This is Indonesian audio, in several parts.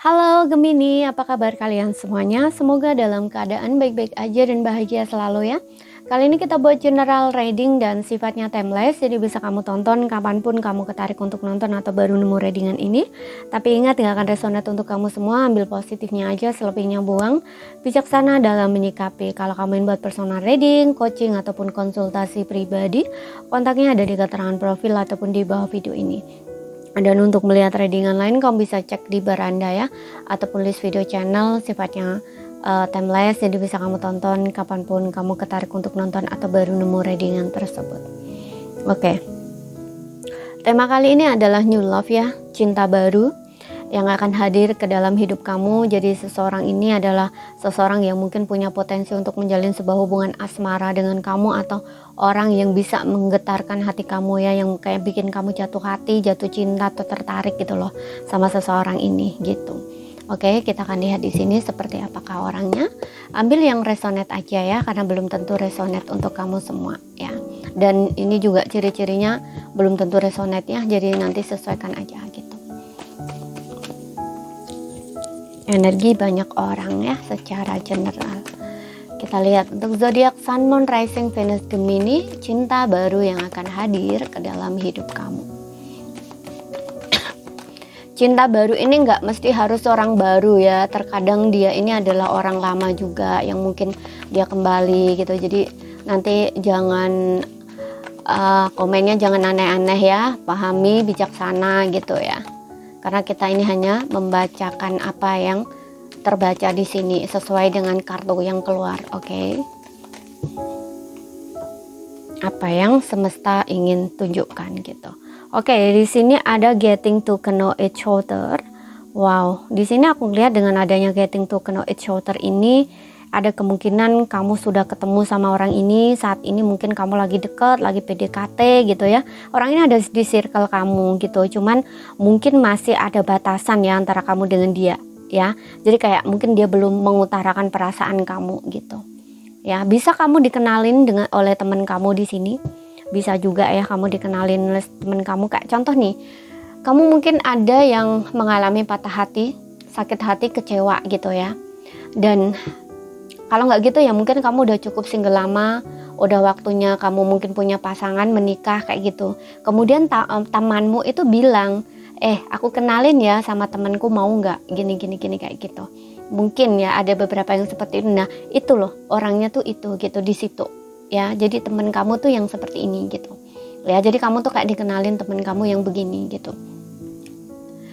Halo Gemini, apa kabar kalian semuanya? Semoga dalam keadaan baik-baik aja dan bahagia selalu ya. Kali ini kita buat general reading dan sifatnya timeless, jadi bisa kamu tonton kapanpun kamu ketarik untuk nonton atau baru nemu readingan ini. Tapi ingat, gak akan resonate untuk kamu semua, ambil positifnya aja, selebihnya buang. Bijaksana dalam menyikapi. Kalau kamu ingin buat personal reading, coaching, ataupun konsultasi pribadi, kontaknya ada di keterangan profil ataupun di bawah video ini. Dan untuk melihat readingan lain kamu bisa cek di beranda ya, ataupun list video channel sifatnya timeless, jadi bisa kamu tonton kapanpun kamu ketarik untuk nonton atau baru nemu readingan tersebut. Oke. Tema kali ini adalah new love ya, cinta baru yang akan hadir ke dalam hidup kamu. Jadi seseorang ini adalah seseorang yang mungkin punya potensi untuk menjalin sebuah hubungan asmara dengan kamu, atau orang yang bisa menggetarkan hati kamu ya, yang kayak bikin kamu jatuh hati, jatuh cinta atau tertarik gitu loh sama seseorang ini gitu. Oke, kita akan lihat di sini seperti apakah orangnya. Ambil yang resonate aja ya, karena belum tentu resonate untuk kamu semua ya. Dan ini juga ciri-cirinya belum tentu resonate ya, jadi nanti sesuaikan aja gitu. Energi banyak orang ya secara general. Kita lihat untuk zodiak Sun, Moon, Rising, Venus, Gemini, cinta baru yang akan hadir ke dalam hidup kamu. Cinta baru ini nggak mesti harus orang baru ya, terkadang dia ini adalah orang lama juga yang mungkin dia kembali gitu. Jadi nanti jangan komennya jangan aneh-aneh ya, pahami, bijaksana gitu ya. Karena kita ini hanya membacakan apa yang terbaca di sini sesuai dengan kartu yang keluar, oke? Apa yang semesta ingin tunjukkan gitu. Oke, di sini ada getting to know each other. Wow, di sini aku lihat dengan adanya getting to know each other ini, ada kemungkinan kamu sudah ketemu sama orang ini saat ini, mungkin kamu lagi deket, lagi PDKT gitu ya. Orang ini ada di circle kamu gitu, cuman mungkin masih ada batasan ya antara kamu dengan dia ya. Jadi kayak mungkin dia belum mengutarakan perasaan kamu gitu. Ya, bisa kamu dikenalin oleh teman kamu di sini. Bisa juga ya kamu dikenalin oleh teman kamu, kayak contoh nih. Kamu mungkin ada yang mengalami patah hati, sakit hati, kecewa gitu ya. Dan kalau nggak gitu ya mungkin kamu udah cukup single lama, udah waktunya kamu mungkin punya pasangan, menikah kayak gitu. Kemudian temanmu itu bilang, aku kenalin ya sama temanku, mau nggak gini kayak gitu. Mungkin ya ada beberapa yang seperti itu. Nah itu loh orangnya tuh itu gitu di situ ya. Jadi teman kamu tuh yang seperti ini gitu ya. Jadi kamu tuh kayak dikenalin teman kamu yang begini gitu.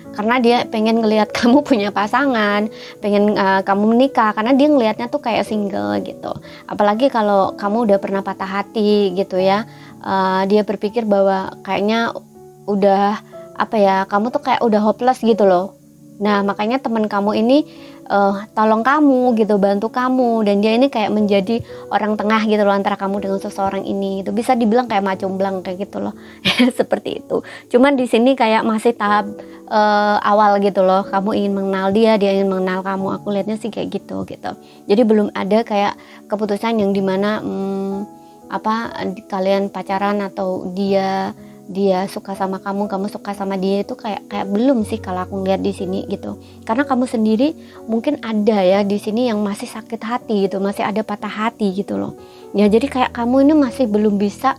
Karena dia pengen ngelihat kamu punya pasangan, pengen kamu menikah, karena dia ngelihatnya tuh kayak single gitu. Apalagi kalau kamu udah pernah patah hati gitu ya, dia berpikir bahwa kayaknya udah kamu tuh kayak udah hopeless gitu loh. Nah makanya teman kamu ini tolong kamu gitu, bantu kamu, dan dia ini kayak menjadi orang tengah gitu loh antara kamu dengan seseorang ini. Itu bisa dibilang kayak macomblang kayak gitu loh. Seperti itu. Cuman di sini kayak masih tahap awal gitu loh. Kamu ingin mengenal dia, dia ingin mengenal kamu. Aku lihatnya sih kayak gitu. Jadi belum ada kayak keputusan yang dimana kalian pacaran atau dia suka sama kamu suka sama dia, itu kayak belum sih kalau aku lihat di sini gitu. Karena kamu sendiri mungkin ada ya di sini yang masih sakit hati gitu, masih ada patah hati gitu loh. Ya jadi kayak kamu ini masih belum bisa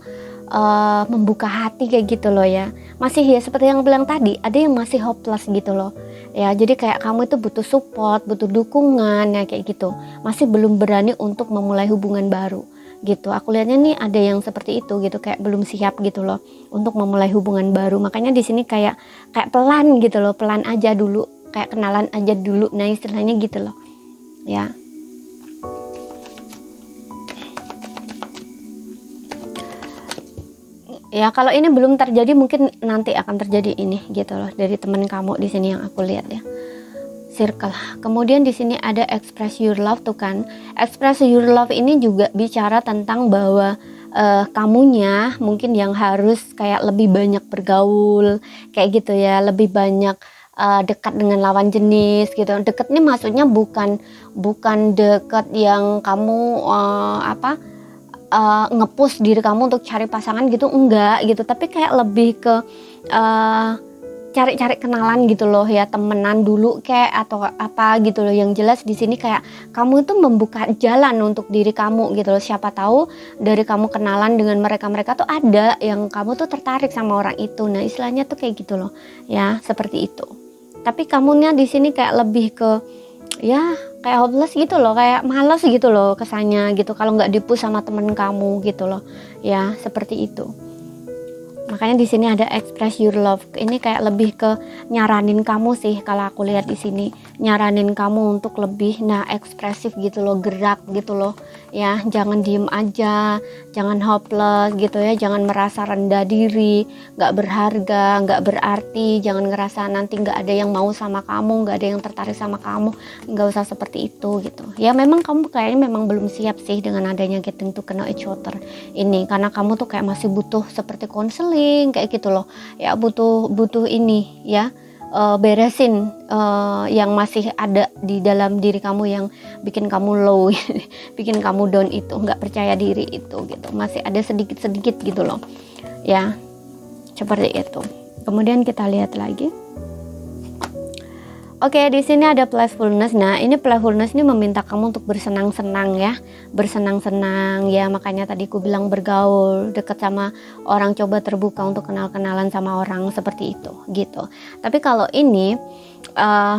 membuka hati kayak gitu loh ya. Masih ya seperti yang bilang tadi, ada yang masih hopeless gitu loh. Ya jadi kayak kamu itu butuh support, butuh dukungan ya kayak gitu. Masih belum berani untuk memulai hubungan baru gitu. Aku lihatnya nih ada yang seperti itu gitu, kayak belum siap gitu loh untuk memulai hubungan baru. Makanya di sini kayak pelan gitu loh, pelan aja dulu, kayak kenalan aja dulu. Nah istilahnya gitu loh ya. Ya kalau ini belum terjadi, mungkin nanti akan terjadi ini gitu loh dari teman kamu di sini yang aku lihat ya. Circle. Kemudian di sini ada express your love tuh kan. Express your love ini juga bicara tentang bahwa kamunya mungkin yang harus kayak lebih banyak bergaul kayak gitu ya, lebih banyak dekat dengan lawan jenis gitu. Dekat ini maksudnya bukan dekat yang kamu nge-push diri kamu untuk cari pasangan gitu, enggak gitu, tapi kayak lebih ke cari-cari kenalan gitu loh ya, temenan dulu kayak atau apa gitu loh. Yang jelas di sini kayak kamu itu membuka jalan untuk diri kamu gitu loh. Siapa tahu dari kamu kenalan dengan mereka tuh ada yang kamu tuh tertarik sama orang itu. Nah, istilahnya tuh kayak gitu loh. Ya, seperti itu. Tapi kamunya di sini kayak lebih ke ya kayak hopeless gitu loh, kayak malas gitu loh kesannya gitu kalau nggak dipush sama temen kamu gitu loh. Ya, seperti itu. Makanya di sini ada express your love. Ini kayak lebih ke nyaranin kamu sih kalau aku lihat di sini. Nyaranin kamu untuk lebih ekspresif gitu loh, gerak gitu loh. Ya, jangan diem aja, jangan hopeless gitu ya, jangan merasa rendah diri, nggak berharga, nggak berarti, jangan ngerasa nanti nggak ada yang mau sama kamu, nggak ada yang tertarik sama kamu, nggak usah seperti itu gitu. Ya memang kamu kayaknya memang belum siap sih dengan adanya getting to know each other ini, karena kamu tuh kayak masih butuh seperti konseling kayak gitu loh. Ya butuh ini ya. Beresin yang masih ada di dalam diri kamu yang bikin kamu low, bikin kamu down itu, nggak percaya diri itu gitu, masih ada sedikit gitu loh ya, seperti itu. Kemudian kita lihat lagi. Oke, di sini ada playfulness. Nah, ini playfulness ini meminta kamu untuk bersenang-senang ya. Bersenang-senang ya, makanya tadi aku bilang bergaul, dekat sama orang, coba terbuka untuk kenal-kenalan sama orang seperti itu gitu. Tapi kalau ini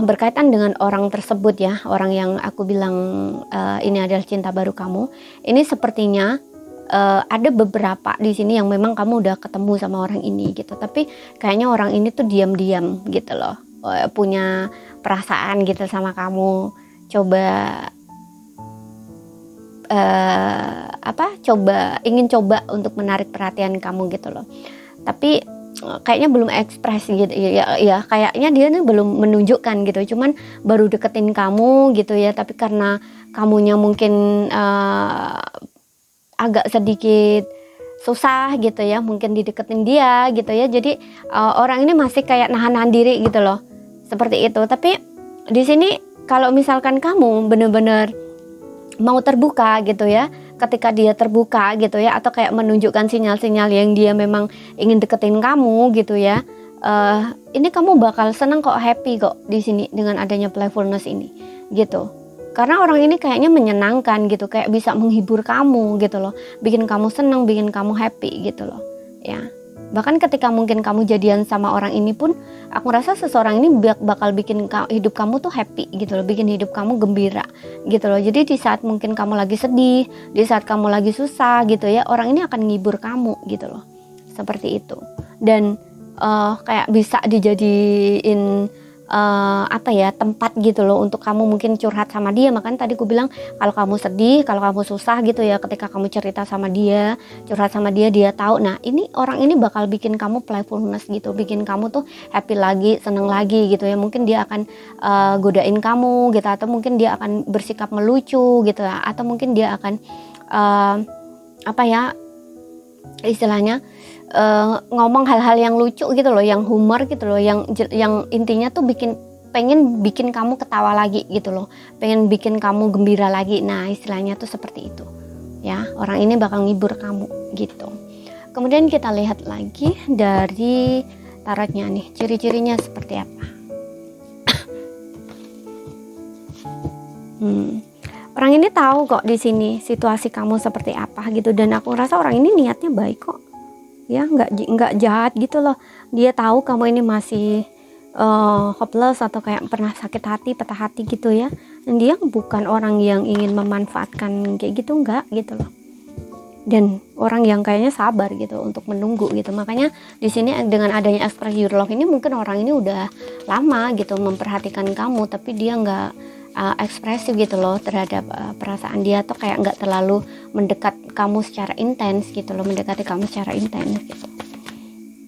berkaitan dengan orang tersebut ya, orang yang aku bilang ini adalah cinta baru kamu. Ini sepertinya ada beberapa di sini yang memang kamu udah ketemu sama orang ini gitu. Tapi kayaknya orang ini tuh diam-diam gitu loh. Punya perasaan gitu sama kamu, ingin coba untuk menarik perhatian kamu gitu loh. Tapi kayaknya belum ekspres gitu ya, kayaknya dia nih belum menunjukkan gitu, cuman baru deketin kamu gitu ya. Tapi karena kamunya mungkin agak sedikit susah gitu ya, mungkin dideketin dia gitu ya. Jadi orang ini masih kayak nahan diri gitu loh. Seperti itu. Tapi di sini kalau misalkan kamu benar-benar mau terbuka gitu ya, ketika dia terbuka gitu ya, atau kayak menunjukkan sinyal-sinyal yang dia memang ingin deketin kamu gitu ya, ini kamu bakal seneng kok, happy kok di sini dengan adanya playfulness ini gitu. Karena orang ini kayaknya menyenangkan gitu, kayak bisa menghibur kamu gitu loh, bikin kamu seneng, bikin kamu happy gitu loh ya. Bahkan ketika mungkin kamu jadian sama orang ini pun, aku rasa seseorang ini bakal bikin hidup kamu tuh happy gitu loh, bikin hidup kamu gembira gitu loh. Jadi di saat mungkin kamu lagi sedih, di saat kamu lagi susah gitu ya, orang ini akan ngibur kamu gitu loh, seperti itu. Dan kayak bisa dijadiin tempat gitu loh untuk kamu mungkin curhat sama dia. Makanya tadi aku bilang kalau kamu sedih, kalau kamu susah gitu ya, ketika kamu cerita sama dia, curhat sama dia, dia tahu. Nah, ini orang ini bakal bikin kamu playfulness gitu, bikin kamu tuh happy lagi, seneng lagi gitu ya. Mungkin dia akan godain kamu gitu, atau mungkin dia akan bersikap melucu gitu ya, atau mungkin dia akan istilahnya ngomong hal-hal yang lucu gitu loh, yang humor gitu loh, yang intinya tuh pengen bikin kamu ketawa lagi gitu loh, pengen bikin kamu gembira lagi. Nah, istilahnya tuh seperti itu ya, orang ini bakal ngibur kamu gitu. Kemudian kita lihat lagi dari tarotnya nih, ciri-cirinya seperti apa. Orang ini tahu kok di sini situasi kamu seperti apa gitu, dan aku rasa orang ini niatnya baik kok ya, nggak jahat gitu loh. Dia tahu kamu ini masih hopeless atau kayak pernah sakit hati, patah hati gitu ya, dan dia bukan orang yang ingin memanfaatkan kayak gitu, enggak gitu loh. Dan orang yang kayaknya sabar gitu untuk menunggu gitu. Makanya di sini dengan adanya express your love ini, mungkin orang ini udah lama gitu memperhatikan kamu, tapi dia nggak ekspresif gitu loh terhadap perasaan dia, tuh kayak nggak terlalu mendekat kamu secara intens gitu loh, mendekati kamu secara intens gitu.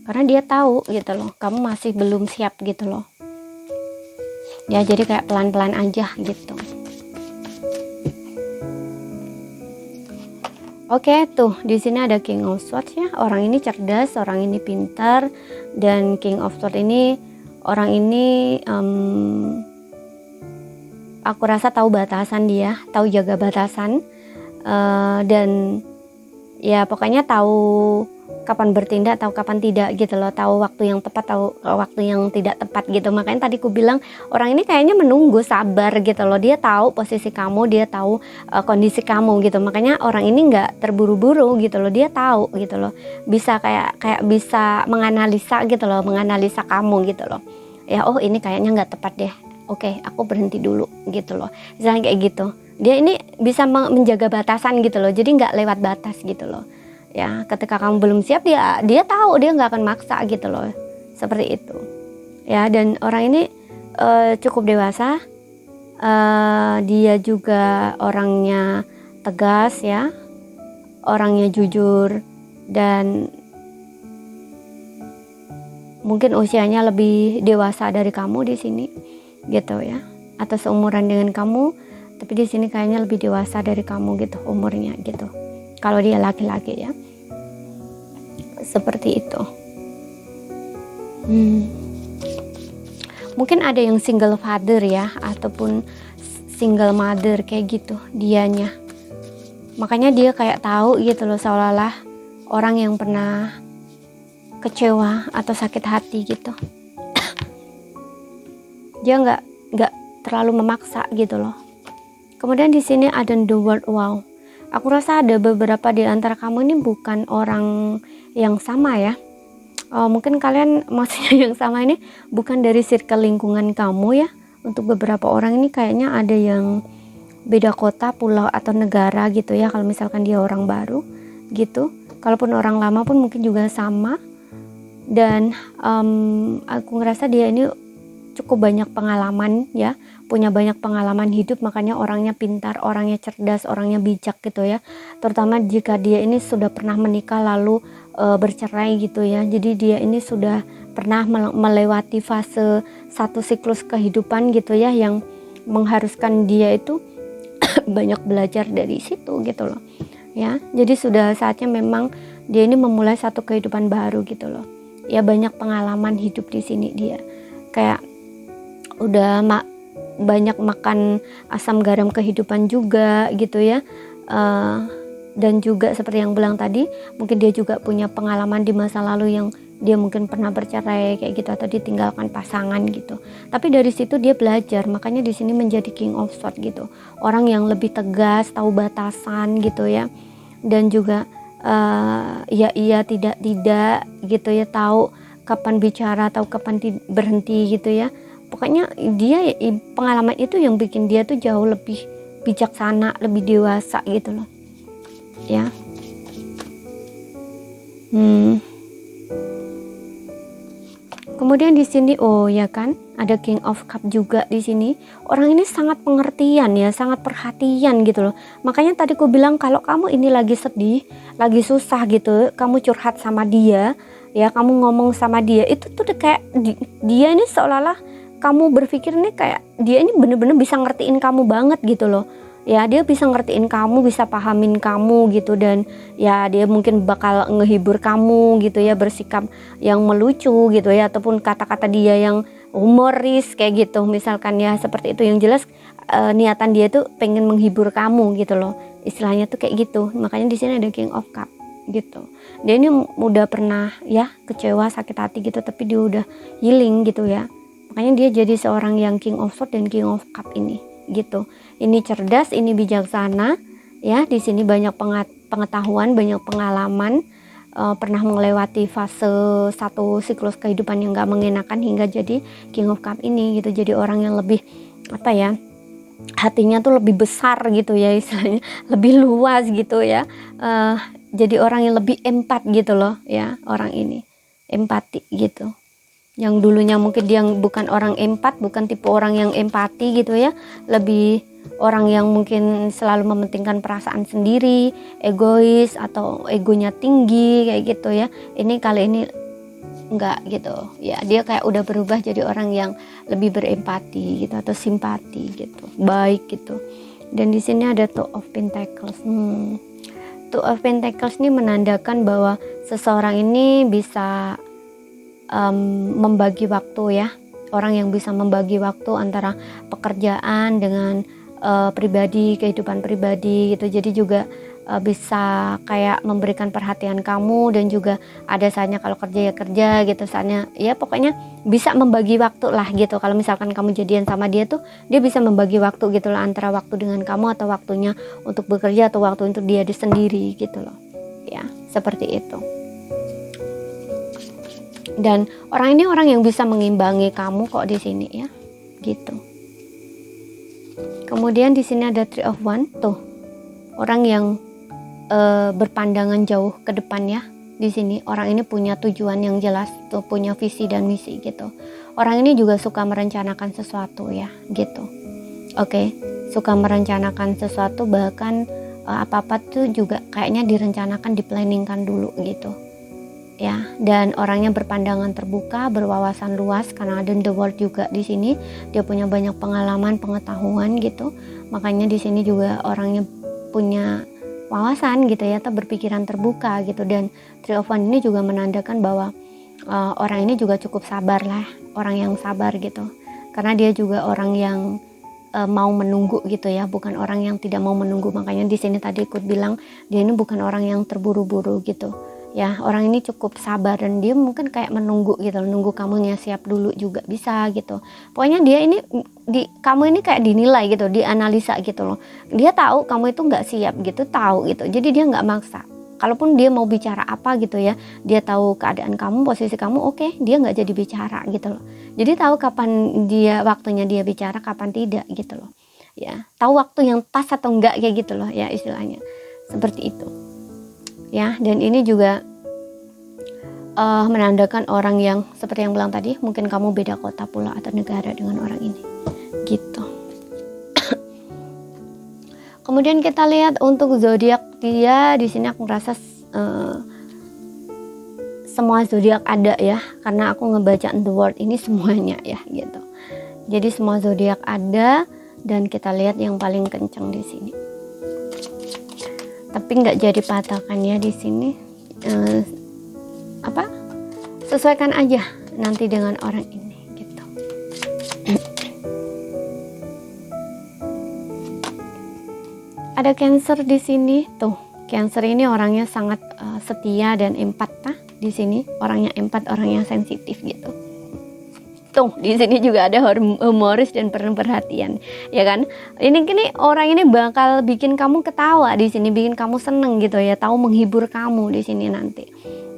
Karena dia tahu gitu loh, kamu masih belum siap gitu loh. Ya, jadi kayak pelan-pelan aja gitu. Oke, tuh di sini ada King of Swords ya. Orang ini cerdas, orang ini pintar, dan King of Swords ini orang ini aku rasa tahu batasan dia, tahu jaga batasan, dan ya pokoknya tahu kapan bertindak, tahu kapan tidak gitu loh, tahu waktu yang tepat, tahu waktu yang tidak tepat gitu. Makanya tadi aku bilang orang ini kayaknya menunggu, sabar gitu loh, dia tahu posisi kamu, dia tahu kondisi kamu gitu. Makanya orang ini nggak terburu-buru gitu loh, dia tahu gitu loh, bisa kayak bisa menganalisa gitu loh, menganalisa kamu gitu loh ya. Oh ini kayaknya nggak tepat deh, oke aku berhenti dulu gitu loh, misalnya kayak gitu. Dia ini bisa menjaga batasan gitu loh, jadi nggak lewat batas gitu loh ya. Ketika kamu belum siap, dia tahu, dia nggak akan maksa gitu loh, seperti itu ya. Dan orang ini cukup dewasa, dia juga orangnya tegas ya, orangnya jujur, dan mungkin usianya lebih dewasa dari kamu di sini gitu ya, atau seumuran dengan kamu, tapi di sini kayaknya lebih dewasa dari kamu gitu umurnya gitu, kalau dia laki-laki ya, seperti itu. Mungkin ada yang single father ya, ataupun single mother kayak gitu dianya. Makanya dia kayak tahu gitu loh, seolah-olah orang yang pernah kecewa atau sakit hati gitu. Dia nggak terlalu memaksa gitu loh. Kemudian di sini ada the word wow. Aku rasa ada beberapa di antara kamu ini bukan orang yang sama ya. Mungkin kalian maksudnya yang sama ini bukan dari circle lingkungan kamu ya. Untuk beberapa orang ini kayaknya ada yang beda kota, pulau, atau negara gitu ya, kalau misalkan dia orang baru gitu. Kalaupun orang lama pun mungkin juga sama. Dan aku ngerasa dia ini cukup banyak pengalaman ya, punya banyak pengalaman hidup, makanya orangnya pintar, orangnya cerdas, orangnya bijak gitu ya. Terutama jika dia ini sudah pernah menikah lalu bercerai gitu ya. Jadi dia ini sudah pernah melewati fase satu siklus kehidupan gitu ya, yang mengharuskan dia itu banyak belajar dari situ gitu loh ya. Jadi sudah saatnya memang dia ini memulai satu kehidupan baru gitu loh ya. Banyak pengalaman hidup di sini dia, kayak udah banyak makan asam garam kehidupan juga gitu ya. Dan juga seperti yang bilang tadi, mungkin dia juga punya pengalaman di masa lalu yang dia mungkin pernah bercerai kayak gitu, atau ditinggalkan pasangan gitu. Tapi dari situ dia belajar, makanya di sini menjadi King of Swords gitu. Orang yang lebih tegas, tahu batasan gitu ya. Dan juga iya tidak gitu ya, tahu kapan bicara, tahu kapan berhenti gitu ya. Pokoknya dia, pengalaman itu yang bikin dia tuh jauh lebih bijaksana, lebih dewasa gitu loh ya. Kemudian di sini oh ya kan, ada King of Cup juga di sini. Orang ini sangat pengertian ya, sangat perhatian gitu loh. Makanya tadi aku bilang kalau kamu ini lagi sedih, lagi susah gitu, kamu curhat sama dia ya, kamu ngomong sama dia, itu tuh kayak dia ini seolah-olah kamu berpikir nih kayak dia ini bener-bener bisa ngertiin kamu banget gitu loh ya. Dia bisa ngertiin kamu, bisa pahamin kamu gitu, dan ya dia mungkin bakal ngehibur kamu gitu ya, bersikap yang melucu gitu ya, ataupun kata-kata dia yang humoris kayak gitu misalkan ya, seperti itu. Yang jelas niatan dia tuh pengen menghibur kamu gitu loh, istilahnya tuh kayak gitu. Makanya di sini ada King of Cup gitu. Dia ini udah pernah ya kecewa, sakit hati gitu, tapi dia udah healing gitu ya. Makanya dia jadi seorang yang King of Swords dan King of Cup ini gitu. Ini cerdas, ini bijaksana ya. Di sini banyak pengetahuan, banyak pengalaman, pernah melewati fase satu siklus kehidupan yang gak mengenakan hingga jadi King of Cup ini gitu. Jadi orang yang lebih apa ya, hatinya tuh lebih besar gitu ya, istilahnya lebih luas gitu ya. Jadi orang yang lebih empat gitu loh ya, orang ini empati gitu. Yang dulunya mungkin dia bukan orang empat, bukan tipe orang yang empati gitu ya, lebih orang yang mungkin selalu mementingkan perasaan sendiri, egois atau egonya tinggi kayak gitu ya. Ini kali ini enggak gitu ya, dia kayak udah berubah jadi orang yang lebih berempati gitu, atau simpati gitu, baik gitu. Dan di sini ada Two of Pentacles. Two of Pentacles ini menandakan bahwa seseorang ini bisa membagi waktu ya, orang yang bisa membagi waktu antara pekerjaan dengan pribadi, kehidupan pribadi gitu. Jadi juga bisa kayak memberikan perhatian kamu, dan juga ada saatnya kalau kerja ya kerja gitu, saatnya ya pokoknya bisa membagi waktu lah gitu. Kalau misalkan kamu jadian sama dia tuh, dia bisa membagi waktu gitu loh, antara waktu dengan kamu atau waktunya untuk bekerja atau waktu untuk dia sendiri gitu loh ya, seperti itu. Dan orang ini orang yang bisa mengimbangi kamu kok di sini ya gitu. Kemudian di sini ada Three of Wands tuh, orang yang berpandangan jauh ke depan ya. Di sini orang ini punya tujuan yang jelas tuh, punya visi dan misi gitu. Orang ini juga suka merencanakan sesuatu ya gitu. Oke, suka merencanakan sesuatu, bahkan apa-apa tuh juga kayaknya direncanakan, diplanningkan dulu gitu ya. Dan orangnya berpandangan terbuka, berwawasan luas, karena ada the world juga di sini. Dia punya banyak pengalaman, pengetahuan gitu. Makanya di sini juga orangnya punya wawasan gitu ya, atau berpikiran terbuka gitu. Dan Three of Wands ini juga menandakan bahwa orang ini juga cukup sabar lah, orang yang sabar gitu, karena dia juga orang yang mau menunggu gitu ya, bukan orang yang tidak mau menunggu. Makanya di sini tadi aku bilang dia ini bukan orang yang terburu-buru gitu ya. Orang ini cukup sabar, dan dia mungkin kayak menunggu gitu, nunggu kamunya siap dulu juga bisa gitu. Pokoknya dia ini kamu ini kayak dinilai gitu, dianalisa gitu loh. Dia tahu kamu itu nggak siap gitu, tahu gitu. Jadi dia nggak maksa. Kalaupun dia mau bicara apa gitu ya, dia tahu keadaan kamu, posisi kamu, oke, dia nggak jadi bicara gitu loh. Jadi tahu kapan waktunya dia bicara, kapan tidak gitu loh ya. Tahu waktu yang pas atau enggak kayak gitu loh ya, istilahnya seperti itu ya. Dan ini juga menandakan orang yang seperti yang bilang tadi, mungkin kamu beda kota pula atau negara dengan orang ini gitu. Kemudian kita lihat untuk zodiak dia di sini, aku merasa semua zodiak ada ya, karena aku ngebaca the world ini semuanya ya gitu. Jadi semua zodiak ada, dan kita lihat yang paling kencang di sini. Tapi nggak jadi patokan ya di sini. Sesuaikan aja nanti dengan orang ini gitu. Ada Cancer di sini tuh. Cancer ini orangnya sangat setia dan empat di sini. Orangnya empat, orang yang sensitif gitu. Tuh di sini juga ada humoris dan penuh perhatian ya kan. Ini orang ini bakal bikin kamu ketawa di sini, bikin kamu seneng gitu ya, tahu menghibur kamu di sini nanti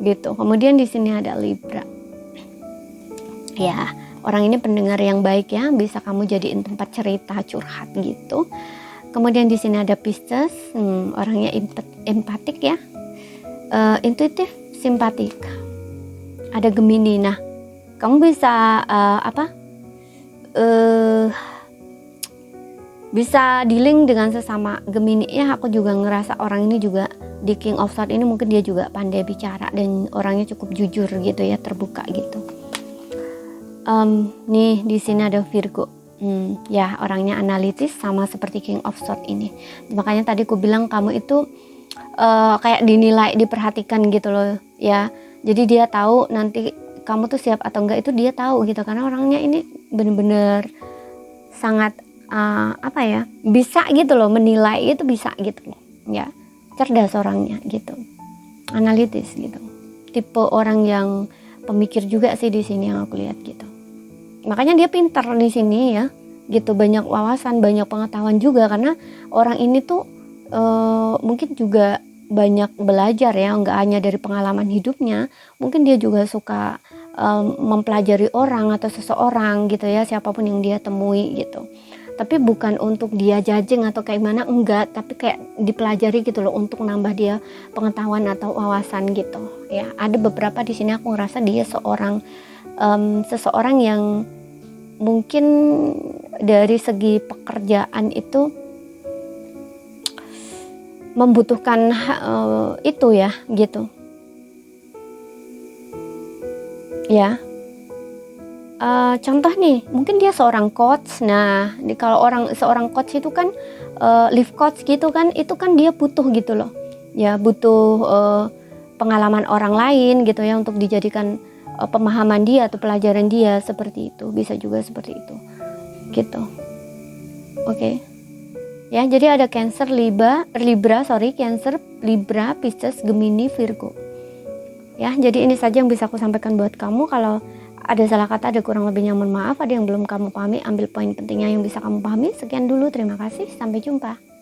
gitu. Kemudian di sini ada Libra ya, orang ini pendengar yang baik ya, bisa kamu jadiin tempat cerita, curhat gitu. Kemudian di sini ada Pisces, orangnya empatik ya, intuitif, simpatik. Ada Gemini. Nah, kamu bisa bisa dealing dengan sesama Gemini ya. Aku juga ngerasa orang ini juga di King of Swords ini mungkin dia juga pandai bicara, dan orangnya cukup jujur gitu ya, terbuka gitu. Nih di sini ada Virgo. Ya, orangnya analitis sama seperti King of Swords ini. Makanya tadi aku bilang kamu itu kayak dinilai, diperhatikan gitu loh ya. Jadi dia tahu nanti kamu tuh siap atau enggak, itu dia tahu gitu, karena orangnya ini bener-bener sangat bisa gitu loh, menilai itu bisa gitu ya. Cerdas orangnya gitu, analitis gitu, tipe orang yang pemikir juga sih di sini yang aku lihat gitu. Makanya dia pintar di sini ya gitu, banyak wawasan, banyak pengetahuan juga, karena orang ini tuh mungkin juga banyak belajar ya, nggak hanya dari pengalaman hidupnya, mungkin dia juga suka mempelajari orang atau seseorang gitu ya, siapapun yang dia temui gitu. Tapi bukan untuk dia judging atau kayak mana, enggak, tapi kayak dipelajari gitu loh, untuk nambah dia pengetahuan atau wawasan gitu ya. Ada beberapa di sini aku ngerasa dia seseorang yang mungkin dari segi pekerjaan itu membutuhkan itu ya gitu ya. Contoh nih, mungkin dia seorang coach. Nah, kalau seorang coach itu kan life coach gitu kan, itu kan dia butuh gitu loh ya, butuh pengalaman orang lain gitu ya, untuk dijadikan pemahaman dia atau pelajaran dia, seperti itu. Bisa juga seperti itu gitu. Oke. Ya, jadi ada Cancer, Cancer, Libra, Pisces, Gemini, Virgo. Ya, jadi ini saja yang bisa aku sampaikan buat kamu. Kalau ada salah kata, ada kurang lebihnya mohon maaf. Ada yang belum kamu pahami, ambil poin pentingnya yang bisa kamu pahami. Sekian dulu, terima kasih, sampai jumpa.